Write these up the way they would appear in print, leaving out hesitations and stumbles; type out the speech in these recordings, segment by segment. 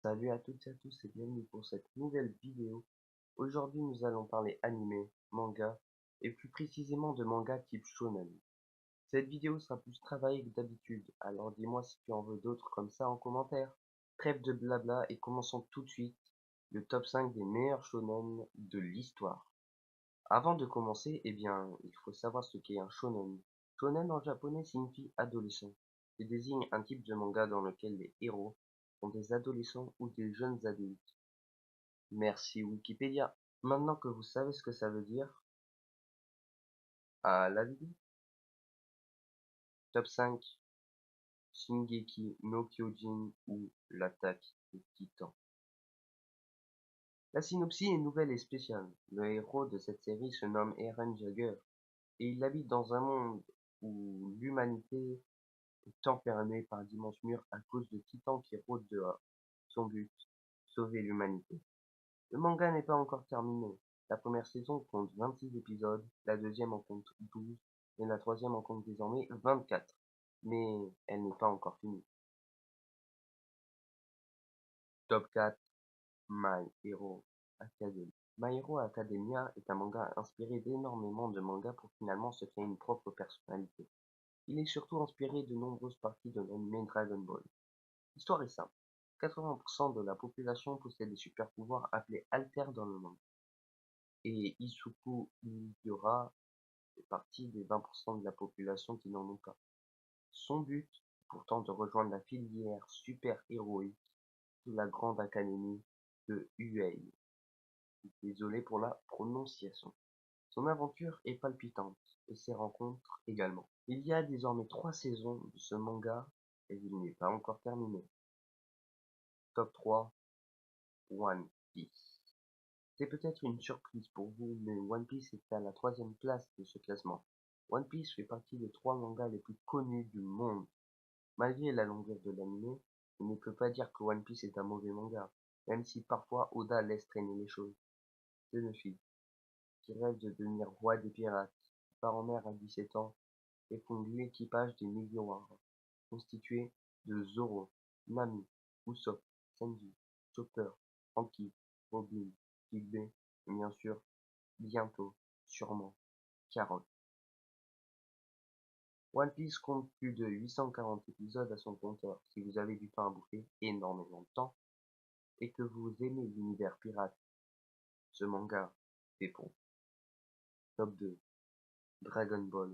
Salut à toutes et à tous et bienvenue pour cette nouvelle vidéo. Aujourd'hui nous allons parler animé, manga et plus précisément de manga type shonen. Cette vidéo sera plus travaillée que d'habitude, alors dis-moi si tu en veux d'autres comme ça en commentaire. Trêve de blabla et commençons tout de suite le top 5 des meilleurs shonen de l'histoire. Avant de commencer, il faut savoir ce qu'est un shonen. Shonen en japonais signifie adolescent et désigne un type de manga dans lequel les héros sont des adolescents ou des jeunes adultes. Merci Wikipédia. Maintenant que vous savez ce que ça veut dire, à la vidéo. Top 5, Shingeki no Kyojin ou l'attaque des titans. La synopsis est nouvelle et spéciale. Le héros de cette série se nomme Eren Jaeger et il habite dans un monde où l'humanité est enfermée par d'immenses murs à cause de titans qui rôdent dehors. Son but, sauver l'humanité. Le manga n'est pas encore terminé. La première saison compte 26 épisodes, la deuxième en compte 12 et la troisième en compte désormais 24. Mais elle n'est pas encore finie. Top 4, My Hero Academia. My Hero Academia est un manga inspiré d'énormément de mangas pour finalement se créer une propre personnalité. Il est surtout inspiré de nombreuses parties de l'anime Dragon Ball. L'histoire est simple. 80% de la population possède des super pouvoirs appelés Alter dans le monde. Et Isuku Miura fait partie des 20% de la population qui n'en ont pas. Son but est pourtant de rejoindre la filière super-héroïque de la Grande Académie de Huey. Désolé pour la prononciation. Son aventure est palpitante, et ses rencontres également. Il y a désormais 3 saisons de ce manga, et il n'est pas encore terminé. Top 3, One Piece. C'est peut-être une surprise pour vous, mais One Piece est à la 3e place de ce classement. One Piece fait partie des 3 mangas les plus connus du monde. Malgré la longueur de l'anime, on ne peut pas dire que One Piece est un mauvais manga, même si parfois Oda laisse traîner les choses. C'est une fille qui rêve de devenir roi des pirates, qui part en mer à 17 ans et fonde l'équipage des Mugiwara, constitué de Zoro, Nami, Usopp, Sanji, Chopper, Franky, Robin, Big B et bien sûr, bientôt, sûrement, Carol. One Piece compte plus de 840 épisodes à son compteur. Si vous avez du temps à bouffer, énormément de temps, et que vous aimez l'univers pirate, ce manga est bon. Top 2, Dragon Ball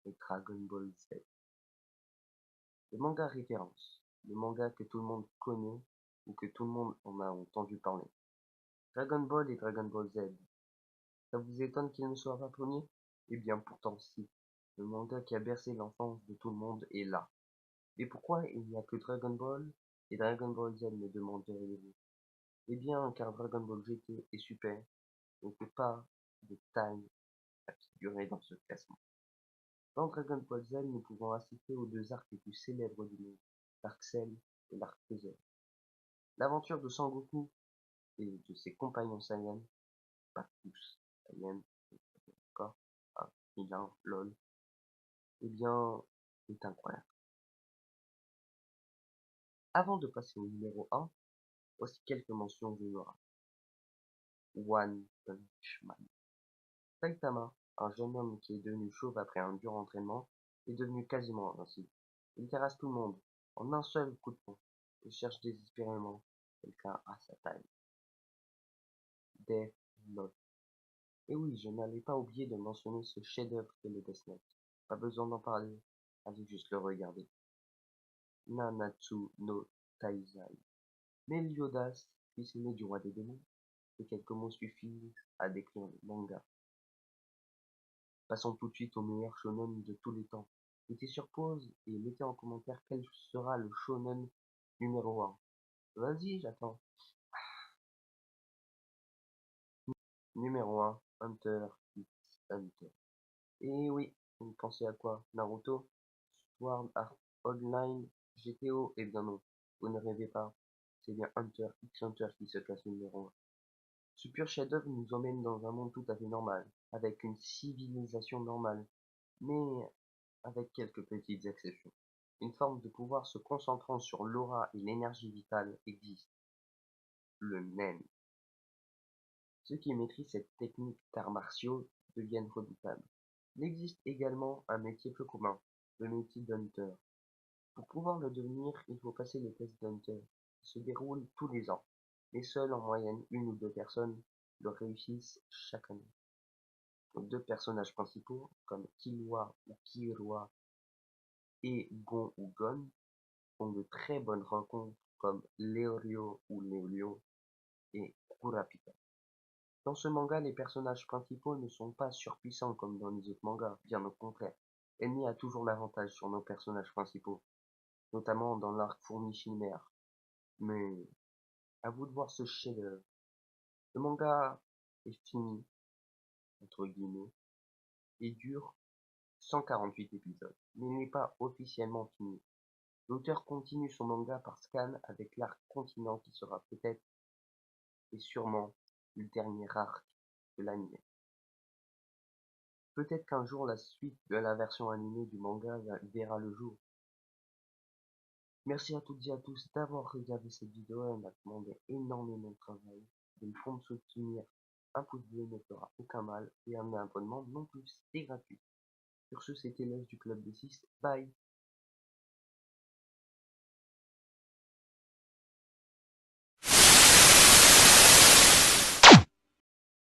et Dragon Ball Z. Le manga référence, le manga que tout le monde connaît ou que tout le monde en a entendu parler. Dragon Ball et Dragon Ball Z. Ça vous étonne qu'il ne soit pas premier? Eh bien pourtant si. Le manga qui a bercé l'enfance de tout le monde est là. Et pourquoi il n'y a que Dragon Ball et Dragon Ball Z, me demanderiez-vous? Eh bien car Dragon Ball GT est super, donc pas de taille à figurer dans ce classement. Dans Dragon Ball Z, nous pouvons assister aux 2 arcs les plus célèbres du monde, l'arc Cell et l'arc Freezer. L'aventure de Sangoku et de ses compagnons Saiyans, pas tous Saiyans, d'accord, ah, bien, lol, eh bien, est incroyable. Avant de passer au numéro 1, voici quelques mentions honorables. One Punch Man. Saitama, un jeune homme qui est devenu chauve après un dur entraînement, est devenu quasiment invincible. Il terrasse tout le monde en un seul coup de poing et cherche désespérément quelqu'un à sa taille. Death Note. Et oui, je n'allais pas oublier de mentionner ce chef-d'œuvre que le Death Note. Pas besoin d'en parler, allez juste le regarder. Nanatsu no Taizai. Meliodas, fils aîné du roi des démons, et quelques mots suffisent à décrire le manga. Passons tout de suite au meilleur shonen de tous les temps. Mettez sur pause et mettez en commentaire quel sera le shonen numéro 1. Vas-y, j'attends. Numéro 1, Hunter x Hunter. Et oui, vous pensez à quoi? Naruto? Sword Art Online? GTO? Eh bien non, vous ne rêvez pas. C'est bien Hunter x Hunter qui se classe numéro 1. Ce pur chef-d'œuvre nous emmène dans un monde tout à fait normal, avec une civilisation normale, mais avec quelques petites exceptions. Une forme de pouvoir se concentrant sur l'aura et l'énergie vitale existe, le nen. Ceux qui maîtrisent cette technique d'arts martiaux deviennent redoutables. Il existe également un métier peu commun, le métier d'hunter. Pour pouvoir le devenir, il faut passer le test d'hunter, qui se déroule tous les ans, mais seules en moyenne une ou deux personnes le réussissent chaque année. Deux personnages principaux, comme Killua ou Killua et Gon ou Gon, font de très bonnes rencontres comme Leorio ou Leolio et Kurapika. Dans ce manga, les personnages principaux ne sont pas surpuissants comme dans les autres mangas, bien au contraire. Ennemi a toujours l'avantage sur nos personnages principaux, notamment dans l'arc Fourmi Chimère. Mais à vous de voir ce chef-d'œuvre. Le manga est fini, entre guillemets, et dure 148 épisodes, mais il n'est pas officiellement fini. L'auteur continue son manga par scan avec l'arc Continent qui sera peut-être et sûrement le dernier arc de l'anime. Peut-être qu'un jour la suite de la version animée du manga verra le jour. Merci à toutes et à tous d'avoir regardé cette vidéo, elle m'a demandé énormément de travail. De me fond de soutenir, un pouce bleu ne fera aucun mal et un abonnement non plus, c'est gratuit. Sur ce, c'était l'œuvre du Club des 6, bye.